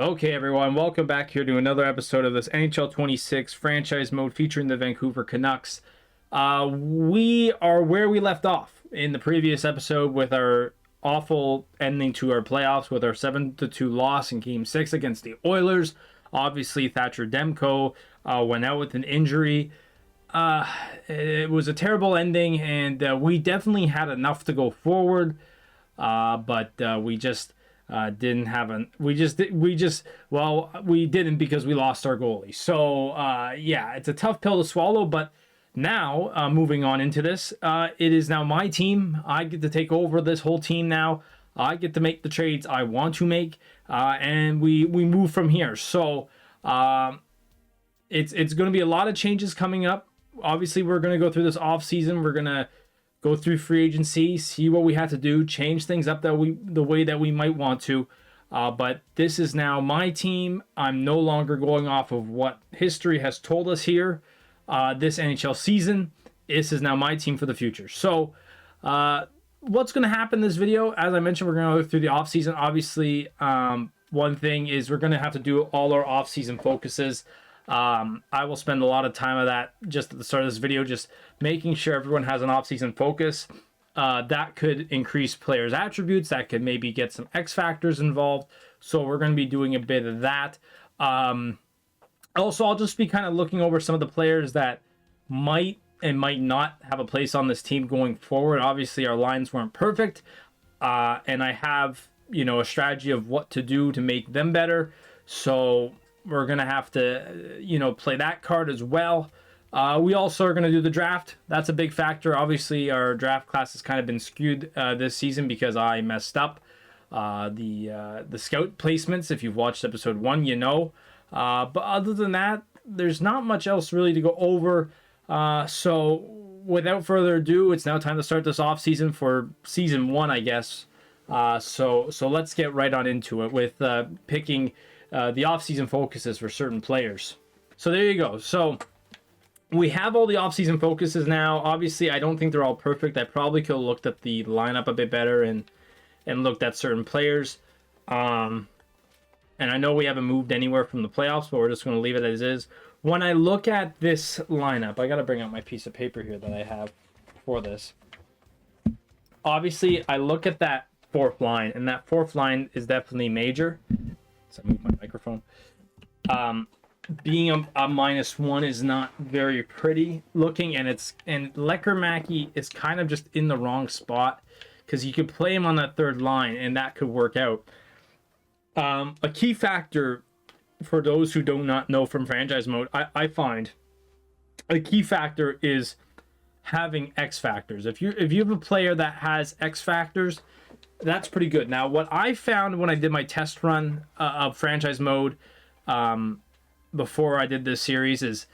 Okay, everyone, welcome back here to another episode of this NHL 26 franchise mode featuring the Vancouver Canucks. We are where we left off in the previous episode with our awful ending to our playoffs with our 7-2 loss in Game 6 against the Oilers. Obviously, Thatcher Demko went out with an injury. It was a terrible ending, and we definitely had enough to go forward, but we just... didn't have we didn't because we lost our goalie. So yeah, it's a tough pill to swallow, but now moving on into this, it is now my team. I get to take over this whole team now. I get to make the trades I want to make, and we move from here. So it's going to be a lot of changes coming up. Obviously, we're going to go through this off season. We're going to go through free agency, see what we have to do, change things up the way that we might want to. But this is now my team. I'm no longer going off of what history has told us here this NHL season. This is now my team for the future. So what's going to happen in this video? As I mentioned, we're going to go through the offseason. Obviously, one thing is we're going to have to do all our offseason focuses. I will spend a lot of time of that just at the start of this video, just making sure everyone has an off-season focus. That could increase players' attributes. That could maybe get some X factors involved. So we're going to be doing a bit of that. Also, I'll just be kind of looking over some of the players that might and might not have a place on this team going forward. Obviously, our lines weren't perfect. And I have, a strategy of what to do to make them better. So we're going to have to, play that card as well. We also are going to do the draft. That's a big factor. Obviously, our draft class has kind of been skewed this season because I messed up the scout placements. If you've watched episode 1, But other than that, there's not much else really to go over. So without further ado, it's now time to start this off season for season 1, I guess. So let's get right on into it with picking the offseason focuses for certain players. So there you go. So we have all the offseason focuses now. Obviously, I don't think they're all perfect. I probably could have looked at the lineup a bit better and looked at certain players. And I know we haven't moved anywhere from the playoffs, but we're just going to leave it as is. When I look at this lineup, I got to bring out my piece of paper here that I have for this. Obviously, I look at that fourth line, and that fourth line is definitely major. So I move my microphone. Being a -1 is not very pretty looking, and Lekkerimäki is kind of just in the wrong spot because you could play him on that third line, and that could work out. A key factor for those who do not know from franchise mode, I find a key factor is having X factors. If you have a player that has X factors, that's pretty good. Now, what I found when I did my test run of franchise mode before I did this series is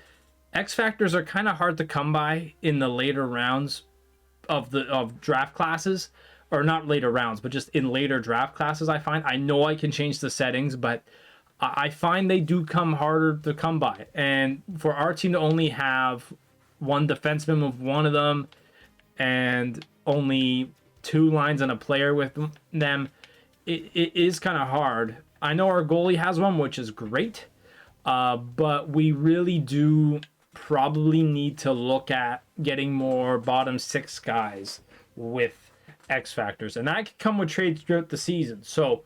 X factors are kind of hard to come by in the later rounds of draft classes, or not later rounds, but just in later draft classes. I know I can change the settings, but I find they do come harder to come by. And for our team to only have one defenseman with one of them and only 2 lines and a player with them, it is kind of hard. I know our goalie has one, which is great, but we really do probably need to look at getting more bottom 6 guys with X factors, and that could come with trades throughout the season. So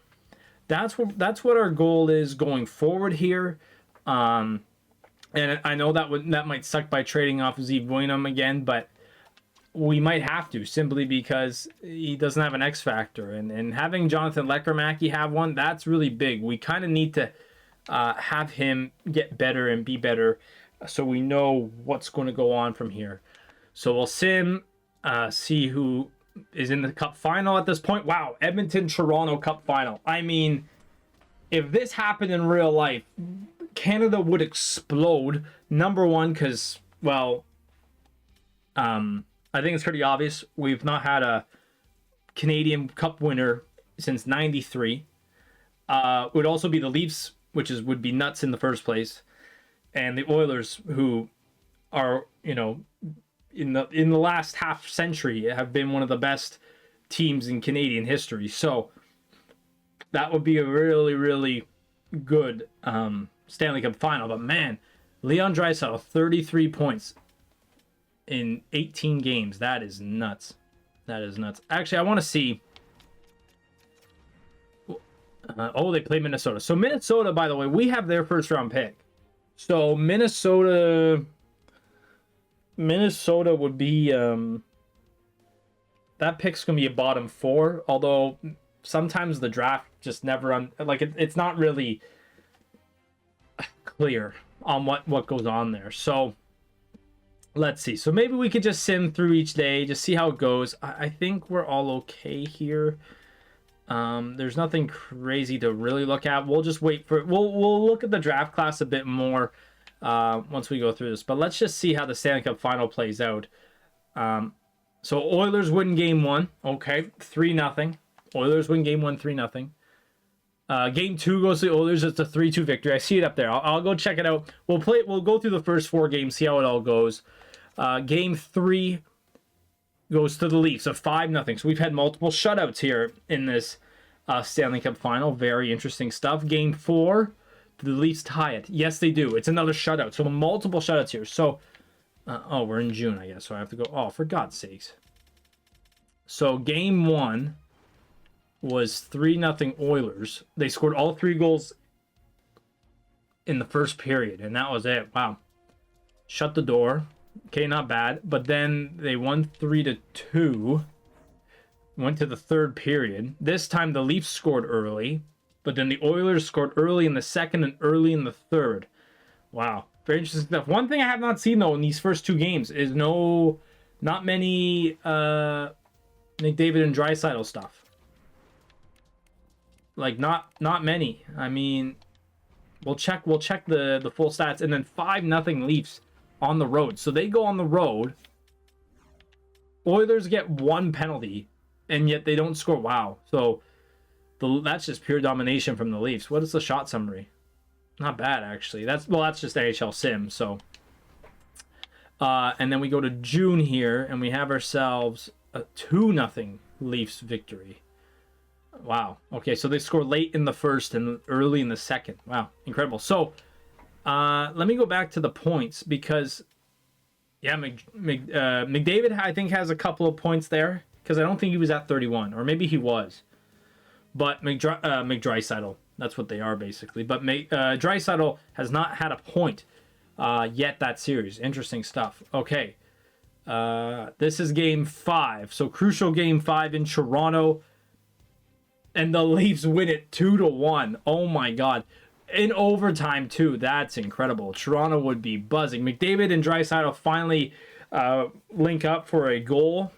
that's what our goal is going forward here. And I know that might suck by trading off Zeke Buinum again, but we might have to, simply because he doesn't have an X factor, and having Jonathan Lekkerimäki have one, that's really big. We kind of need to have him get better and be better, so we know what's going to go on from here. So we'll see who is in the Cup final at this point. Wow, Edmonton-Toronto Cup final. I mean, if this happened in real life, Canada would explode. Number one, because, well, I think it's pretty obvious. We've not had a Canadian Cup winner since '93. Would also be the Leafs, which would be nuts in the first place, and the Oilers, who are, in the last half century have been one of the best teams in Canadian history. So that would be a really, really good Stanley Cup final. But man, Leon Draisaitl, 33 points in 18 games. That is nuts. That is nuts. Actually, I want to see. They play Minnesota. So Minnesota, by the way, we have their first round pick. So Minnesota would be that pick's gonna be a bottom 4. Although sometimes the draft just never it's not really clear on what goes on there. So let's see. So maybe we could just sim through each day, just see how it goes. I think we're all okay here. There's nothing crazy to really look at. We'll just wait for we'll look at the draft class a bit more once we go through this. But let's just see how the Stanley Cup final plays out. So Oilers win game 1. Okay, 3-0. Oilers win game 1, 3-0. Game 2 goes to the Oilers. It's a 3-2 victory. I see it up there. I'll go check it out. We'll go through the first 4 games, see how it all goes. Game 3 goes to the Leafs, a 5-0. So we've had multiple shutouts here in this Stanley Cup final. Very interesting stuff. Game 4, the Leafs tie it. Yes, they do. It's another shutout. So multiple shutouts here. So, we're in June, I guess. So I have to go. Oh, for God's sakes. So game 1 was 3-0 Oilers. They scored all 3 goals in the first period, and that was it. Wow. Shut the door. Okay, not bad. But then they won 3-2. Went to the third period. This time the Leafs scored early, but then the Oilers scored early in the second and early in the third. Wow. Very interesting stuff. One thing I have not seen, though, in these first 2 games is not many McDavid and Draisaitl stuff. Like, not many. I mean, we'll check the full stats. And then 5-0 Leafs on the road. So they go on the road. Oilers get 1 penalty, and yet they don't score. Wow. So that's just pure domination from the Leafs. What is the shot summary? Not bad, actually. That's just NHL Sim. So, and then we go to June here, and we have ourselves a 2-0 Leafs victory. Wow. Okay, so they score late in the first and early in the second. Wow, incredible. So, let me go back to the points because, yeah, McDavid I think has a couple of points there because I don't think he was at 31, or maybe he was. But McDraisaitl, that's what they are basically. But Draisaitl has not had a point yet that series. Interesting stuff. Okay, this is game 5, so crucial game 5 in Toronto. And the Leafs win it 2-1. Oh my God. In overtime too. That's incredible. Toronto would be buzzing. McDavid and Draisaitl finally link up for a goal.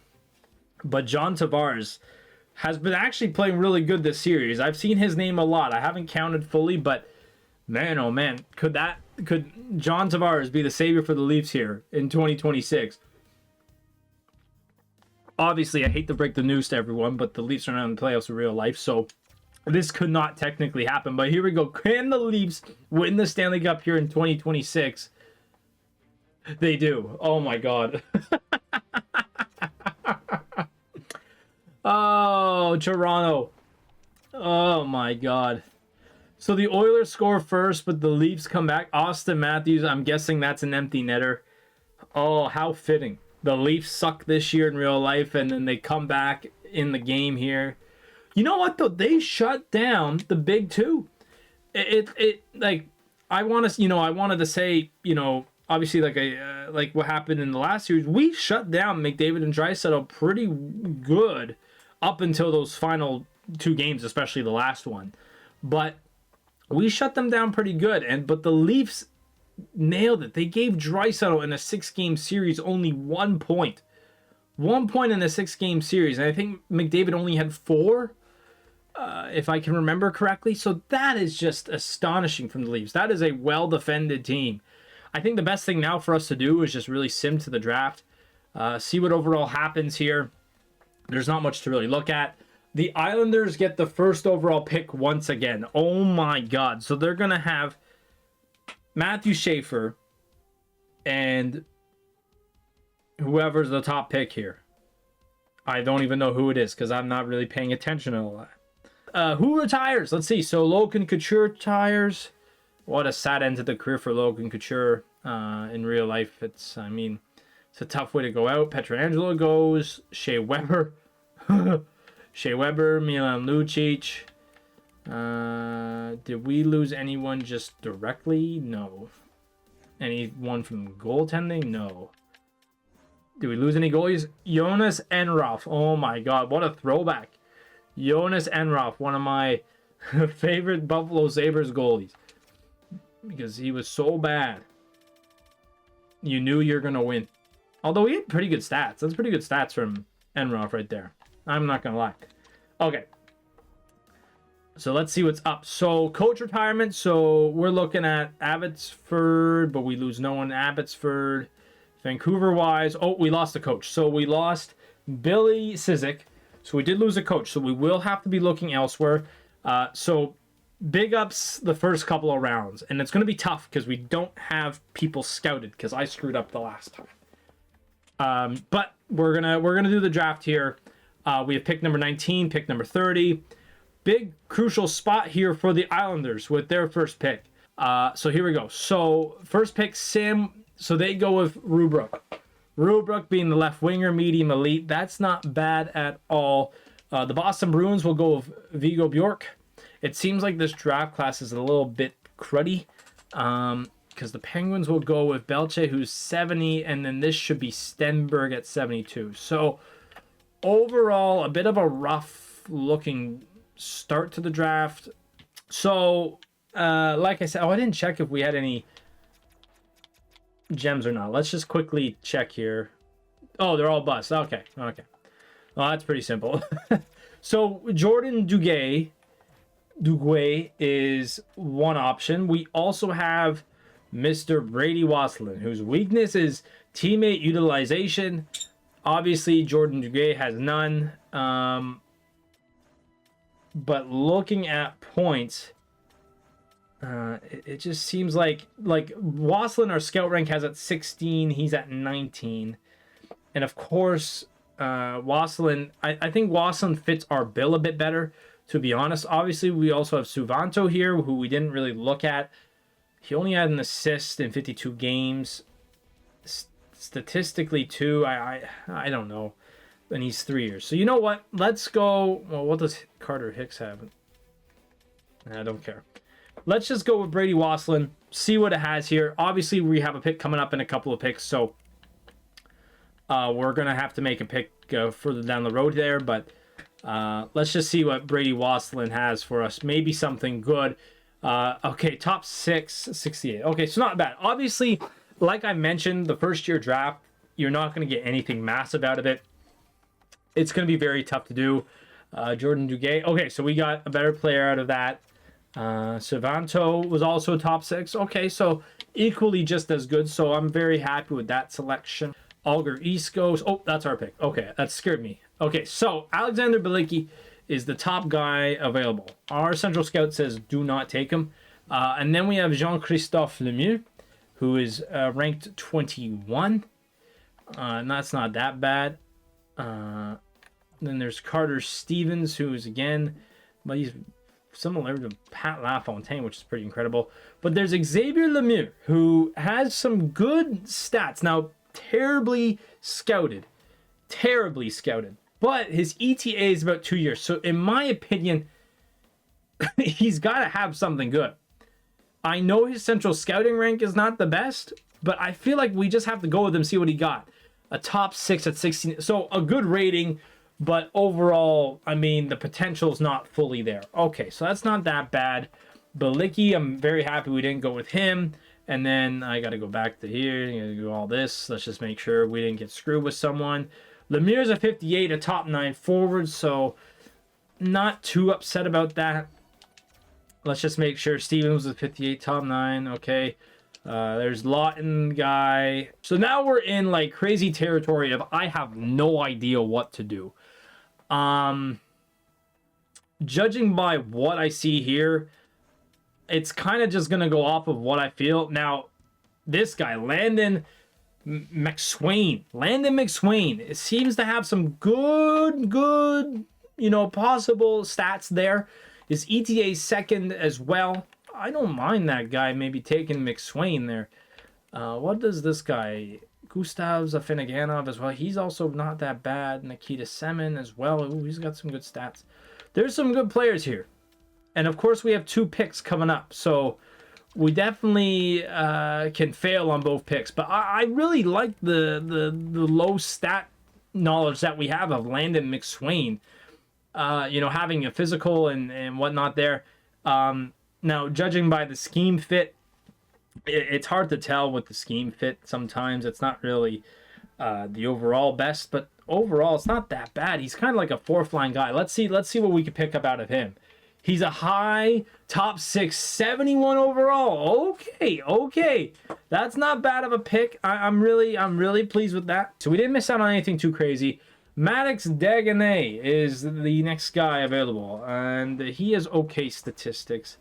But John Tavares has been actually playing really good this series. I've seen his name a lot. I haven't counted fully, but man, oh man, could John Tavares be the savior for the Leafs here in 2026? Obviously, I hate to break the news to everyone, but the Leafs are not in the playoffs in real life, so this could not technically happen. But here we go. Can the Leafs win the Stanley Cup here in 2026? They do. Oh, my God. Oh, Toronto. Oh, my God. So the Oilers score first, but the Leafs come back. Austin Matthews, I'm guessing that's an empty netter. Oh, how fitting. The Leafs suck this year in real life, and then they come back in the game here. You know what, though? They shut down the big 2. I wanted to say, obviously, like what happened in the last series, we shut down McDavid and Draisaitl pretty good up until those final 2 games, especially the last one. But we shut them down pretty good, but the Leafs nailed it. They gave Draisaitl in a 6-game series only 1 point. 1 point in a 6-game series. And I think McDavid only had 4, if I can remember correctly. So that is just astonishing from the Leafs. That is a well-defended team. I think the best thing now for us to do is just really sim to the draft. See what overall happens here. There's not much to really look at. The Islanders get the first overall pick once again. Oh my God. So they're going to have Matthew Schaefer and whoever's the top pick here. I don't even know who it is because I'm not really paying attention to all that. Who retires? Let's see. So Logan Couture retires. What a sad end to the career for Logan Couture. In real life, it's a tough way to go out. Petrangelo goes. Shea Weber. Shea Weber, Milan Lucic. Did we lose anyone just directly? No. Anyone from goaltending? No. Did we lose any goalies? Jonas Enroth. Oh my god, what a throwback. Jonas Enroth, one of my favorite Buffalo Sabres goalies. Because he was so bad. You knew you're going to win. Although he had pretty good stats. That's pretty good stats from Enroth right there. I'm not going to lie. Okay. So let's see what's up. So coach retirement. So we're looking at Abbotsford, but we lose no one. Abbotsford. Vancouver-wise. Oh, we lost a coach. So we lost Billy Sizik. So we did lose a coach. So we will have to be looking elsewhere. So big ups the first couple of rounds. And it's going to be tough because we don't have people scouted because I screwed up the last time. But we're gonna do the draft here. We have pick number 19, pick number 30. Big crucial spot here for the Islanders with their first pick. So here we go. So first pick, Sam. So they go with Rubrook. Rubrook being the left winger, medium elite. That's not bad at all. The Boston Bruins will go with Vigo Bjork. It seems like this draft class is a little bit cruddy. Because the Penguins will go with Belche, who's 70, and then this should be Stenberg at 72. So overall, a bit of a rough looking start to the draft. So like I said, I didn't check if we had any gems or not. Let's just quickly check here. Oh, they're all busts. Okay. Well, that's pretty simple. So Jordan Duguay is one option. We also have Mr. Brady Wasselin, whose weakness is teammate utilization. Obviously, Jordan Duguay has none. But looking at points, it just seems like Wasselin, our scout rank has at 16. He's at 19. And of course, Wasselin, I think Wasselin fits our bill a bit better, to be honest. Obviously, we also have Suvanto here, who we didn't really look at. He only had an assist in 52 games. Statistically, too, I don't know. And he's 3 years. So you know what? Let's go. Well, what does Carter Hicks have? I don't care. Let's just go with Brady Wasselin. See what it has here. Obviously, we have a pick coming up in a couple of picks. So we're going to have to make a pick further down the road there. But let's just see what Brady Wasselin has for us. Maybe something good. Okay, top 6, 68. Okay, so not bad. Obviously, like I mentioned, the first year draft, you're not going to get anything massive out of it. It's going to be very tough to do. Jordan Duguay. Okay, so we got a better player out of that. Savanto was also top 6. Okay, so equally just as good. So I'm very happy with that selection. Alger East goes. Oh, that's our pick. Okay, that scared me. Okay, so Alexander Belicki is the top guy available. Our central scout says do not take him. And then we have Jean-Christophe Lemieux, who is ranked 21. And that's not that bad. Then there's Carter Stevens, who is again, but he's similar to Pat LaFontaine, which is pretty incredible. But there's Xavier Lemieux, who has some good stats. Now, terribly scouted. But his ETA is about 2 years. So in my opinion, he's got to have something good. I know his central scouting rank is not the best, but I feel like we just have to go with him, see what he got. A top 6 at 16. So a good rating, but overall, I mean, the potential's not fully there. Okay, so that's not that bad. Belicki, I'm very happy we didn't go with him. And then I got to go back to here. I got to do all this. Let's just make sure we didn't get screwed with someone. Lemieux's a 58, a top 9 forward, so not too upset about that. Let's just make sure Stevens was a 58, top 9. Okay. There's Lawton guy. So now we're in like crazy territory of I have no idea what to do. Judging by what I see here, it's kind of just going to go off of what I feel. Now, this guy, Landon McSwain. It seems to have some good possible stats there. His ETA second as well. I don't mind that guy maybe taking McSwain there. What does this guy... Gustav Zafinaganov as well. He's also not that bad. Nikita Semin as well. Ooh, he's got some good stats. There's some good players here. And of course, we have 2 picks coming up. So we definitely can fail on both picks. But I really like the low stat knowledge that we have of Landon McSwain. Having a physical and whatnot there. Now, judging by the scheme fit, it's hard to tell with the scheme fit. Sometimes it's not really the overall best, but overall it's not that bad. He's kind of like a 4th line guy. Let's see what we can pick up out of him. He's a high top 6, 71 overall. Okay, that's not bad of a pick. I'm really pleased with that. So we didn't miss out on anything too crazy. Maddox Dagenais is the next guy available, and he has okay statistics.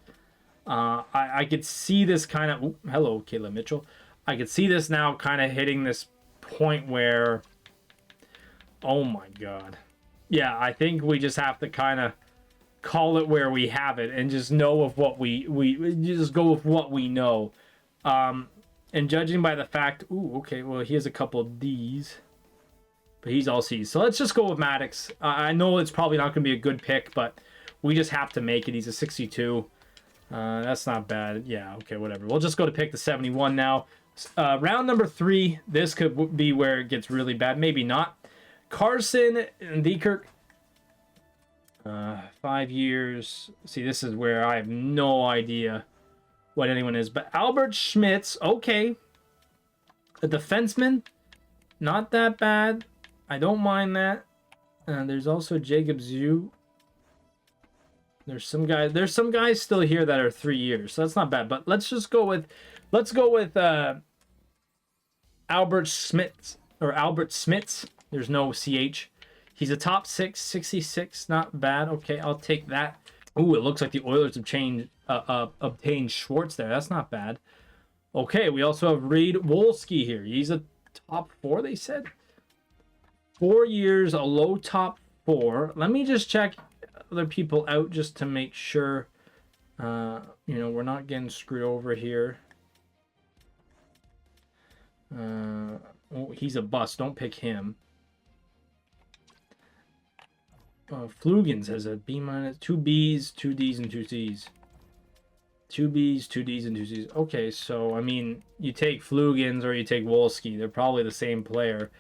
I could see this kind of... hello, Caleb Mitchell. I could see this now kind of hitting this point where... oh my god. Yeah, I think we just have to kind of call it where we have it and just know of what we just go with what we know. And judging by the fact... ooh, okay, well, he has a couple of Ds. But he's all C's. So let's just go with Maddox. I know it's probably not going to be a good pick, but we just have to make it. He's a 62. That's not bad. Yeah, okay, whatever. We'll just go to pick the 71 now. Round number 3. This could be where it gets really bad. Maybe not. Carson Dekirk. 5 years. See, this is where I have no idea what anyone is. But Albert Schmitz. Okay. A defenseman. Not that bad. I don't mind that. There's also Jacob Zhu. There's some guys still here that are 3 years, so that's not bad. But let's go with Albert Schmitz or Albert Smits. There's no CH. He's a top 6, 66, not bad. Okay, I'll take that. Ooh, it looks like the Oilers have obtained Schwartz there. That's not bad. Okay, we also have Reed Wolski here. He's a top 4, they said. 4 years, a low top 4. Let me just check other people out just to make sure we're not getting screwed over here. He's a bust. Don't pick him. Flugans has a B-, 2 B's, 2 D's, and 2 C's. 2 B's, 2 D's, and 2 C's. Okay, so I mean, you take Flugans or you take Wolski. They're probably the same player.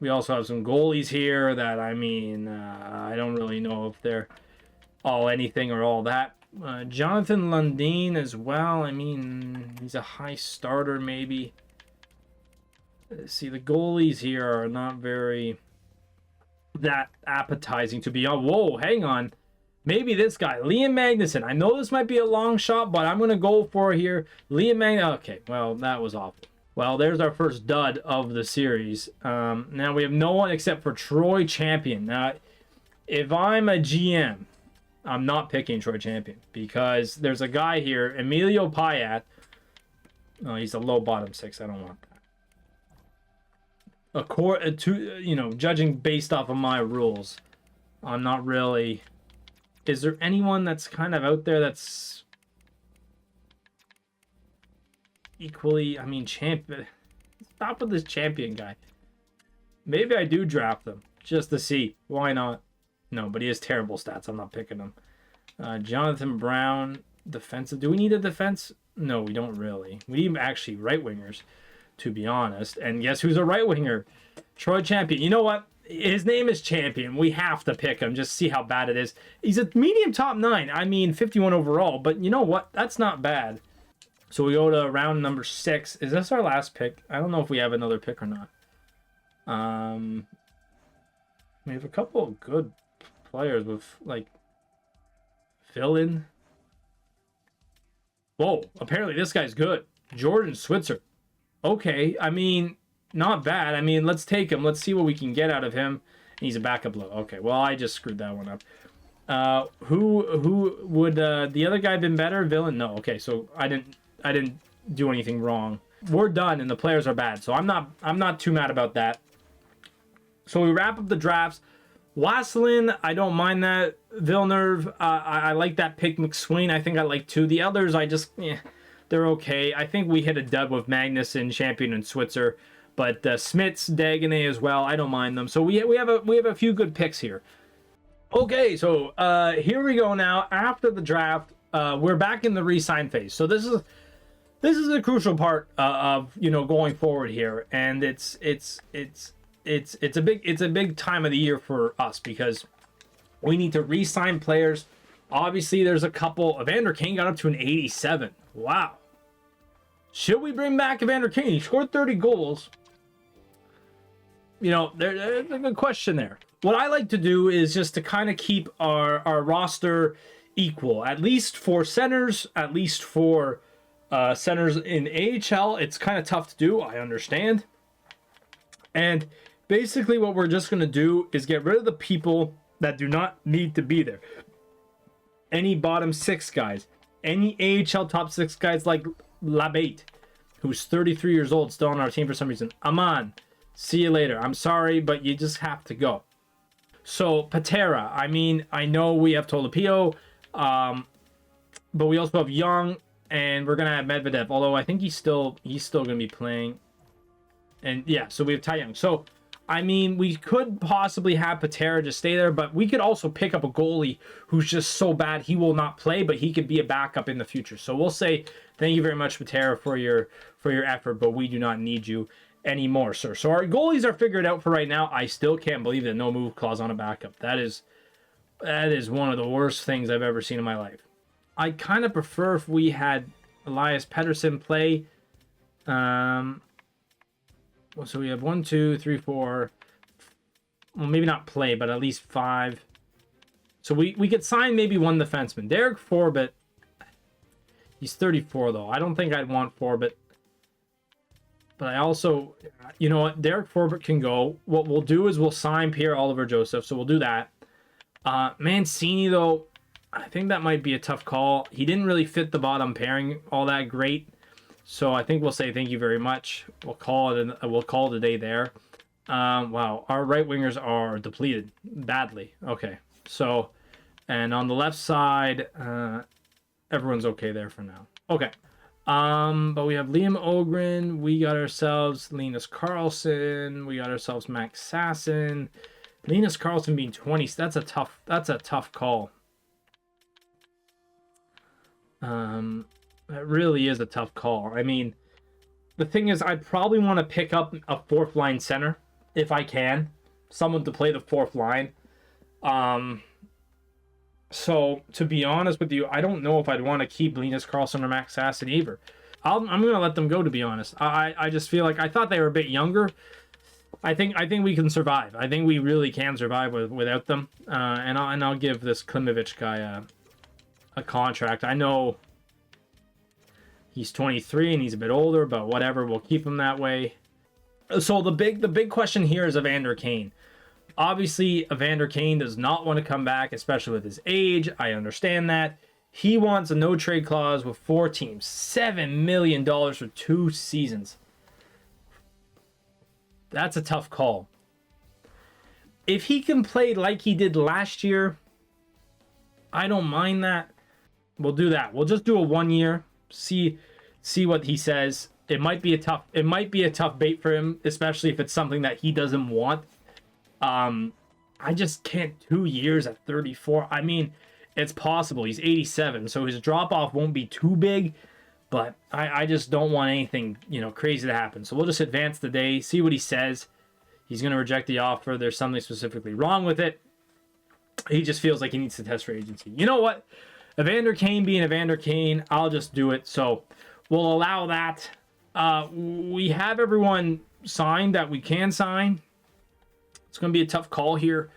We also have some goalies here that, I mean, I don't really know if they're all anything or all that. Jonathan Lundin as well. I mean, he's a high starter maybe. See, the goalies here are not very that appetizing to be on. Whoa, hang on. Maybe this guy, Liam Magnuson. I know this might be a long shot, but I'm going to go for here. Liam Magnuson. Okay, well, that was awful. Well, there's our first dud of the series. Now we have no one except for Troy Champion. Now, if I'm a GM, I'm not picking Troy Champion because there's a guy here, Emilio Payat. Oh, he's a low bottom 6. I don't want that. Judging based off of my rules, I'm not really. Is there anyone that's kind of out there that's equally, I mean, champion? Stop with this Champion guy. Maybe I do draft him just to see. Why not? No, but he has terrible stats. I'm not picking him. Jonathan Brown, defensive. Do we need a defense? No, we don't really. We need actually right wingers, to be honest. And guess who's a right winger? Troy Champion. You know what? His name is Champion. We have to pick him. Just see how bad it is. He's a medium top 9. I mean, 51 overall. But you know what? That's not bad. So we go to round number 6. Is this our last pick? I don't know if we have another pick or not. We have a couple of good players with, like, fill-in. Whoa, apparently this guy's good. Jordan Switzer. Okay, I mean, not bad. I mean, let's take him. Let's see what we can get out of him. He's a backup low. Okay, well, I just screwed that one up. Who would the other guy been better? Villain? No. Okay, so I didn't do anything wrong. We're done, and the players are bad. So I'm not too mad about that. So we wrap up the drafts. Wasselin, I don't mind that. Villeneuve, I like that pick. McSwain, I think I like too. The others, they're okay. I think we hit a dub with Magnuson, Champion, and Switzer. But Smits, Dagonet as well, I don't mind them. So we have a few good picks here. Okay, so here we go now. After the draft, we're back in the re-sign phase. So this is a crucial part of going forward here, and it's a big time of the year for us because we need to re-sign players. Obviously, there's a couple. Evander Kane got up to an 87. Wow. Should we bring back Evander Kane? He scored 30 goals. There's a good question there. What I like to do is just to kind of keep our roster equal, at least for centers, at least for centers in AHL. It's kind of tough to do, I understand. And basically what we're just going to do is get rid of the people that do not need to be there. Any bottom 6 guys, any AHL top 6 guys like Labate, who's 33 years old, still on our team for some reason. Aman, see you later. I'm sorry, but you just have to go. So Patera, I know we have Tolopio, but we also have Young, and we're gonna have Medvedev. Although I think he's still gonna be playing. And yeah, so we have Ty Young. So we could possibly have Patera just stay there, but we could also pick up a goalie who's just so bad he will not play, but he could be a backup in the future. So we'll say thank you very much, Patera, for your effort, but we do not need you anymore, sir. So our goalies are figured out for right now. I still can't believe that no move clause on a backup. That is one of the worst things I've ever seen in my life. I kind of prefer if we had Elias Pettersson play. So we have 1, 2, 3, 4. Well, maybe not play, but at least 5. So we could sign maybe one defenseman. Derek Forbett. He's 34 though. I don't think I'd want Forbett. But I also, you know what? Derek Forbett can go. What we'll do is we'll sign Pierre-Olivier Joseph. So we'll do that. Mancini, though, I think that might be a tough call. He didn't really fit the bottom pairing all that great. So I think we'll say thank you very much. We'll call it a day there. Wow, our right wingers are depleted badly. Okay, so, and on the left side, everyone's okay there for now. Okay. But we have Liam Ogren, we got ourselves Linus Karlsson, we got ourselves Max Sasson. Linus Karlsson being 20, that's a tough call. That really is a tough call. The thing is, I'd probably want to pick up a 4th line center if I can, someone to play the 4th line. So, to be honest with you, I don't know if I'd want to keep Linus Karlsson or Max Sasson either. I'm going to let them go, to be honest. I just feel like I thought they were a bit younger. I think we can survive. I think we really can survive without them. And I'll give this Klimovich guy a contract. I know he's 23 and he's a bit older, but whatever. We'll keep him that way. So the big question here is Evander Kane. Obviously, Evander Kane does not want to come back, especially with his age. I understand that. He wants a no-trade clause with 4 teams. $7 million for 2 seasons. That's a tough call. If he can play like he did last year, I don't mind that. We'll do that. We'll just do a 1 year. See what he says. It might be a tough bait for him, especially if it's something that he doesn't want. I just can't 2 years at 34. It's possible. He's 87, so his drop off won't be too big, but I just don't want anything, crazy to happen. So we'll just advance the day, see what he says. He's going to reject the offer. There's something specifically wrong with it. He just feels like he needs to test for agency. You know what? Evander Kane being Evander Kane, I'll just do it. So we'll allow that. We have everyone signed that we can sign. It's going to be a tough call here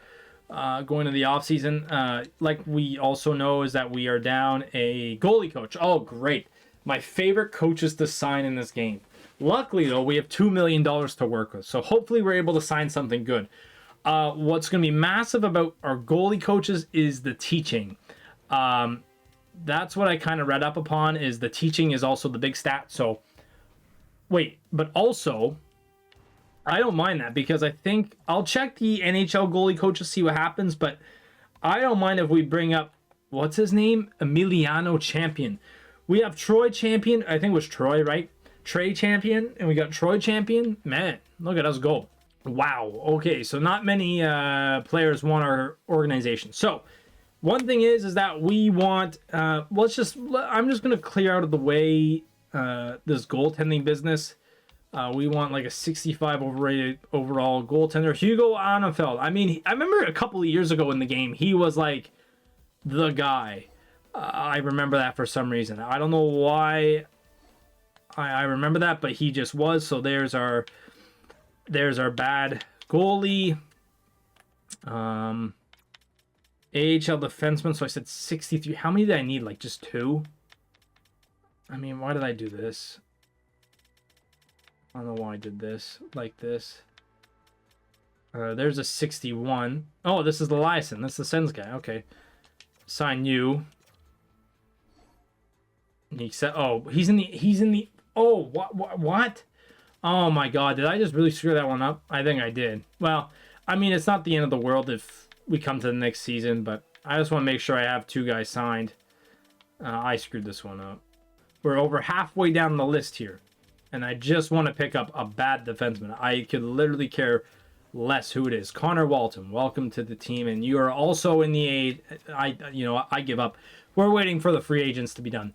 going to the offseason. Like we also know is that we are down a goalie coach. Oh, great. My favorite coaches to sign in this game. Luckily, though, we have $2 million to work with. So hopefully we're able to sign something good. What's going to be massive about our goalie coaches is the teaching. That's what I kind of read up upon, is the teaching is also the big stat. So, wait, but also, I don't mind that because I think I'll check the NHL goalie coach to see what happens, but I don't mind if we bring up, what's his name? Emiliano Champion. We have Troy Champion. I think it was Troy, right? Trey Champion, and we got Troy Champion. Man, look at us go. Wow. Okay, so not many players want our organization. So one thing is that we want, I'm just going to clear out of the way this goaltending business. We want like a 65 overrated overall goaltender. Hugo Anafeld. I mean, I remember a couple of years ago in the game, he was like the guy. I remember that for some reason. I don't know why I remember that, but he just was. So there's our bad goalie. AHL defenseman. So I said 63. How many did I need? Like just 2? I mean, why did I do this? I don't know why I did this like this. There's a 61. Oh, this is the Lyson. That's the Sens guy. Okay. Sign you. He said, oh, he's in the, oh, what? Oh my God. Did I just really screw that one up? I think I did. Well, I mean, it's not the end of the world if we come to the next season, but I just want to make sure I have 2 guys signed. I screwed this one up. We're over halfway down the list here. And I just want to pick up a bad defenseman. I could literally care less who it is. Connor Walton, welcome to the team. And you are also in the aid. I give up. We're waiting for the free agents to be done.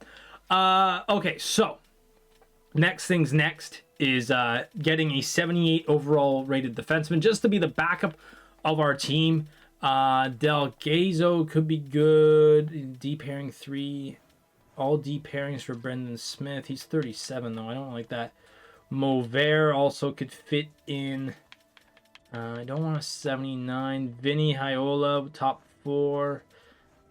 Okay, so next things next is getting a 78 overall rated defenseman just to be the backup of our team. Del Gazo could be good. D pairing 3. All D pairings for Brendan Smith. He's 37, though. I don't like that. Mauvert also could fit in. I don't want a 79. Vinny Hiola, top 4.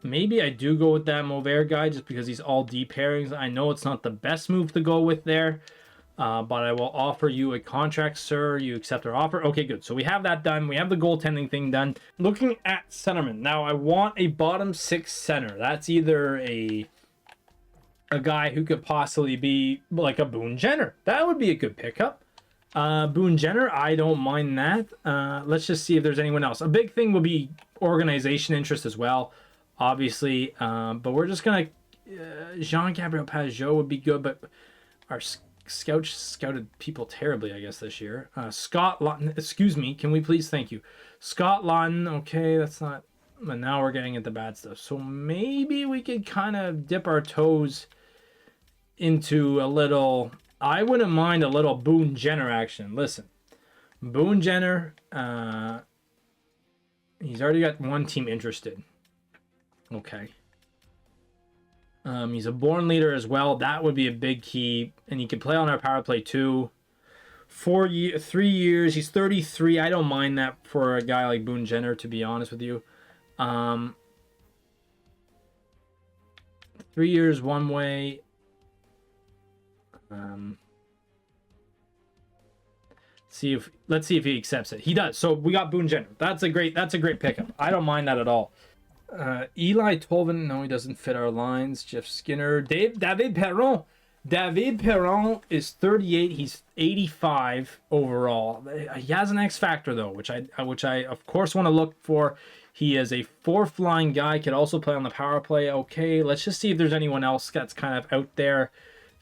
Maybe I do go with that Mauvert guy just because he's all D pairings. I know it's not the best move to go with there. But I will offer you a contract, sir. You accept our offer? Okay, good. So we have that done. We have the goaltending thing done. Looking at centerman. Now, I want a bottom 6 center. That's either a guy who could possibly be like a Boone Jenner. That would be a good pickup. Boone Jenner, I don't mind that. Let's just see if there's anyone else. A big thing will be organization interest as well, obviously. But we're just going to... Jean-Gabriel Pajot would be good, but our scouted people terribly, I guess, this year. Scott Lawton, excuse me, can we please? Thank you. Scott Lawton, okay, that's not... But now we're getting into bad stuff. So maybe we could kind of dip our toes into a little... I wouldn't mind a little Boone Jenner action. Listen, Boone Jenner, he's already got one team interested. Okay. He's a born leader as well. That would be a big key. And he can play on our power play too. 3 years. He's 33. I don't mind that for a guy like Boone Jenner, to be honest with you. 3 years one way. Let's see if he accepts it. He does. So we got Boone Jenner. That's a great pickup. I don't mind that at all. Eli Tolvin, no, he doesn't fit our lines. Jeff Skinner, David Perron. David Perron is 38. He's 85 overall. He has an X factor though, which I of course want to look for. He is a 4th line guy. Could also play on the power play. Okay, let's just see if there's anyone else that's kind of out there.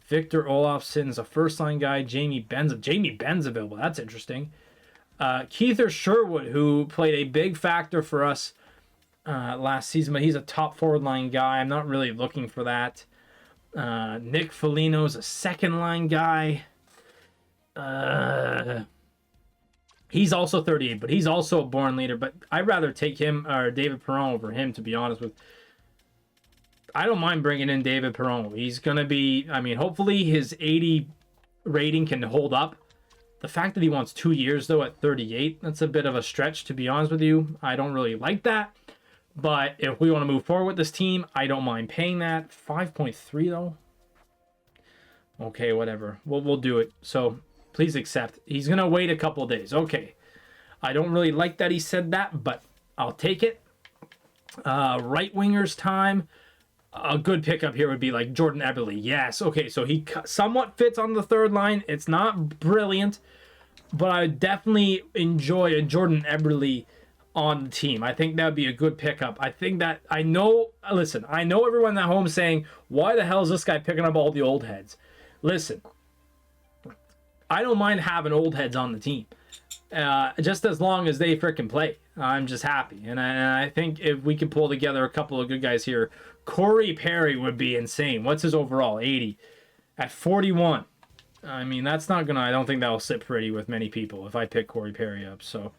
Victor Olofsson's a 1st line guy. Jamie Ben's available. That's interesting. Keither Sherwood, who played a big factor for us last season, but he's a top 4 line guy. I'm not really looking for that. Nick Foligno's a 2nd line guy. He's also 38, but he's also a born leader. But I'd rather take him or David Perron over him, to be honest with. I don't mind bringing in David Perron. He's going to be, I mean, hopefully his 80 rating can hold up. The fact that he wants 2 years, though, at 38, that's a bit of a stretch, to be honest with you. I don't really like that. But if we want to move forward with this team, I don't mind paying that. 5.3, though. Okay, whatever. We'll do it. So please accept. He's going to wait a couple days. Okay. I don't really like that he said that, but I'll take it. Right wingers time. A good pickup here would be like Jordan Eberle. Yes. Okay, so he somewhat fits on the 3rd line. It's not brilliant, but I definitely enjoy a Jordan Eberle on the team. I think that would be a good pickup. I think that I know everyone at home saying, why the hell is this guy picking up all the old heads? Listen, I don't mind having old heads on the team. Just as long as they freaking play. I'm just happy. And I think if we could pull together a couple of good guys here, Corey Perry would be insane. What's his overall? 80. At 41. I mean, that's not going to... I don't think that'll sit pretty with many people if I pick Corey Perry up. So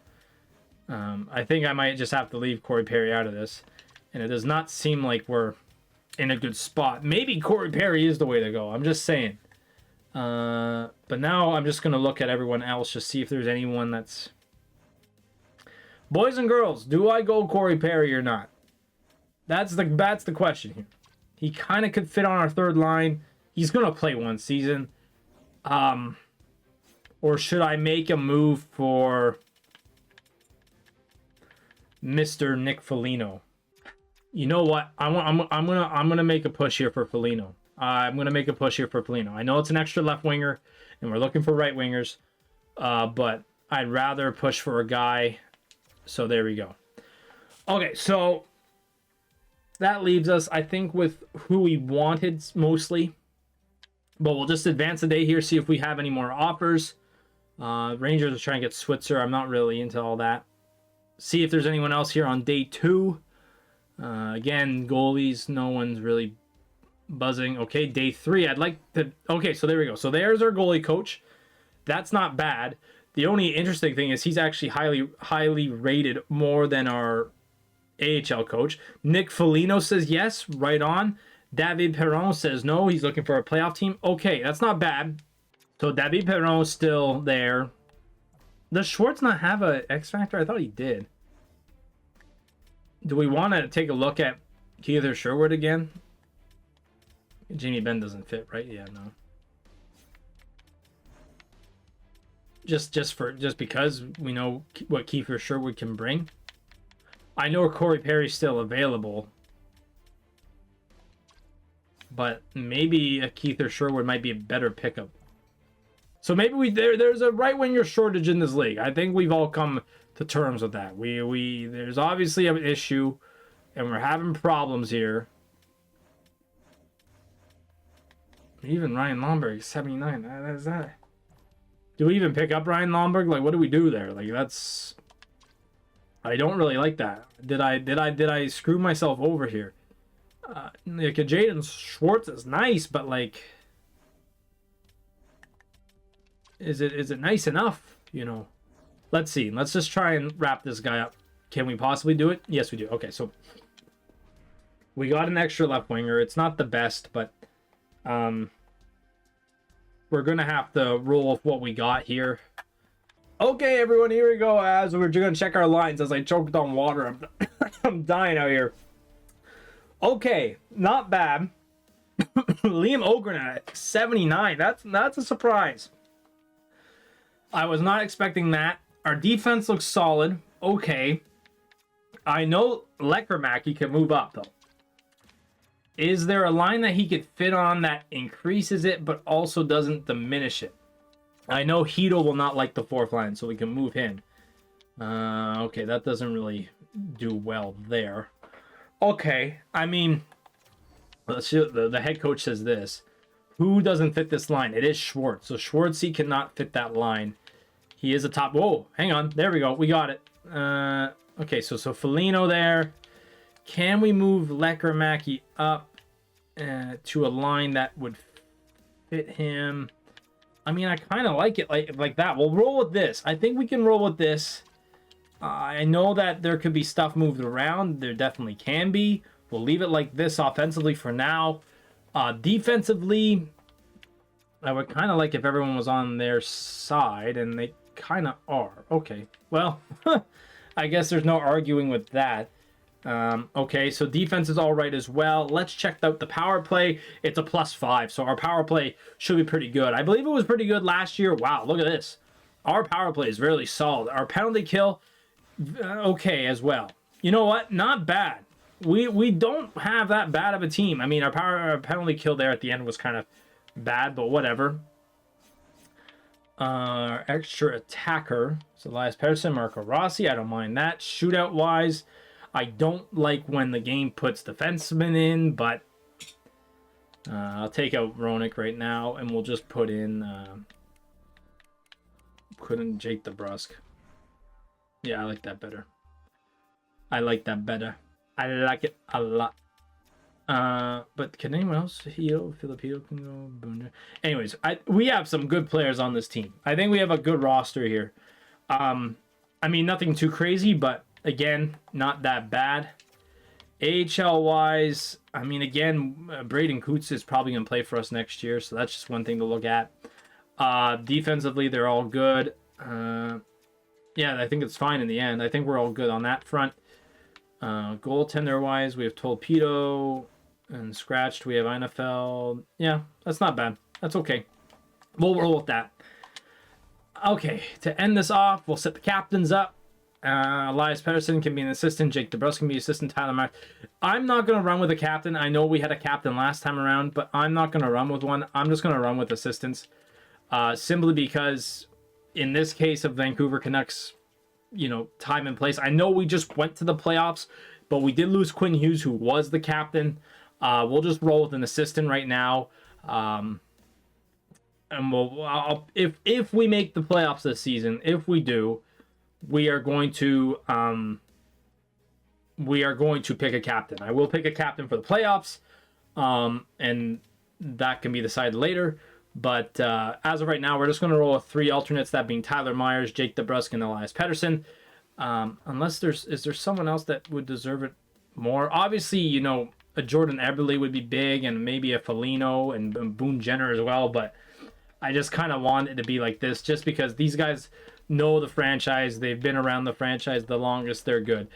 I think I might just have to leave Corey Perry out of this. And it does not seem like we're in a good spot. Maybe Corey Perry is the way to go. I'm just saying. But now I'm just going to look at everyone else, just see if there's anyone that's... Boys and girls, do I go Corey Perry or not? That's the question here. He kind of could fit on our third line. He's going to play one season. Or should I make a move for Mr. Nick Foligno? You know what? I'm gonna make a push here for Foligno. I'm going to make a push here for Foligno. I know it's an extra left winger, and we're looking for right wingers, but I'd rather push for a guy. So there we go. Okay, so that leaves us, I think, with who we wanted mostly. But we'll just advance the day here, see if we have any more offers. Rangers are trying to get Switzer. I'm not really into all that. See if there's anyone else here on day 2. Again, goalies, no one's really buzzing. Okay, day 3. I'd like to... Okay, so there we go. So there's our goalie coach. That's not bad. The only interesting thing is he's actually highly rated more than our AHL coach. Nick Foligno says yes, right on. David Perron says no, he's looking for a playoff team. Okay, that's not bad. So David Perron is still there. Does Schwartz not have a X Factor? I thought he did. Do we want to take a look at Keith or Sherwood again? Jamie Benn doesn't fit, right? Yeah, no. Just because we know what Kiefer Sherwood can bring. I know Corey Perry's still available, but maybe a Keith Sherwood might be a better pickup. So maybe there's a right winger shortage in this league. I think we've all come to terms with that. There's obviously an issue, and we're having problems here. Even Ryan Lomberg, 79. Is that? Do we even pick up Ryan Lomberg? Like, what do we do there? Like, that's... I don't really like that. Did I screw myself over here? Like, Jaden Schwartz is nice, but like, is it nice enough? You know, let's see. Let's just try and wrap this guy up. Can we possibly do it? Yes, we do. Okay, so we got an extra left winger. It's not the best, but we're gonna have to roll with what we got here. Okay, everyone, here we go. As we're gonna check our lines as I choked on water. I'm dying out here. Okay, not bad. Liam Ogren at 79. That's a surprise. I was not expecting that. Our defense looks solid. Okay. I know Lekermacky can move up, though. Is there a line that he could fit on that increases it, but also doesn't diminish it? I know Hito will not like the 4th line, so we can move him. Okay, that doesn't really do well there. Okay, I mean, let's see, the head coach says this. Who doesn't fit this line? It is Schwartz. So Schwartzy cannot fit that line. He is a top... Whoa, hang on. There we go. We got it. Okay, so Foligno there. Can we move Lekermacky up to a line that would fit him? I mean, I kind of like it like that. We'll roll with this. I think we can roll with this. I know that there could be stuff moved around. There definitely can be. We'll leave it like this offensively for now. Defensively, I would kind of like if everyone was on their side, and they kind of are. Okay, well, I guess there's no arguing with that. Okay, so defense is all right as well. Let's check out the power play. It's a +5, so our power play should be pretty good. I believe it was pretty good last year. Wow, look at this. Our power play is really solid. Our penalty kill, okay as well. You know what? Not bad. We don't have that bad of a team. I mean, our penalty kill there at the end was kind of bad, but whatever. Our extra attacker. So Elias Pettersson, Marco Rossi. I don't mind that. Shootout wise, I don't like when the game puts defensemen in, but I'll take out Roenick right now, and we'll just put in Jake DeBrusk. Yeah, I like that better. I like it a lot. But can anyone else? Filipino can go. Anyways, we have some good players on this team. I think we have a good roster here. I mean, nothing too crazy, but again, not that bad. AHL wise, I mean, again, Braden Coots is probably going to play for us next year, so that's just one thing to look at. Defensively, they're all good. Yeah, I think it's fine in the end. I think we're all good on that front. Goaltender wise, we have Torpedo and Scratched. We have NFL. Yeah, that's not bad. That's okay. We'll roll with that. Okay, to end this off, we'll set the captains up. Elias Pettersson can be an assistant. Jake DeBrusk can be assistant. Tyler Myers. I'm not going to run with a captain. I know we had a captain last time around, but I'm not going to run with one. I'm just going to run with assistants. Simply because in this case of Vancouver Canucks, time and place. I know we just went to the playoffs, but we did lose Quinn Hughes, who was the captain. We'll just roll with an assistant right now. And if we make the playoffs this season, if we do, we are going to pick a captain. I will pick a captain for the playoffs, and that can be decided later. But as of right now, we're just going to roll with 3 alternates, that being Tyler Myers, Jake DeBrusk, and Elias Pettersson. Unless is there someone else that would deserve it more? Obviously, a Jordan Eberle would be big, and maybe a Foligno and Boone Jenner as well. But I just kind of want it to be like this, just because these guys know the franchise. They've been around the franchise the longest. They're good.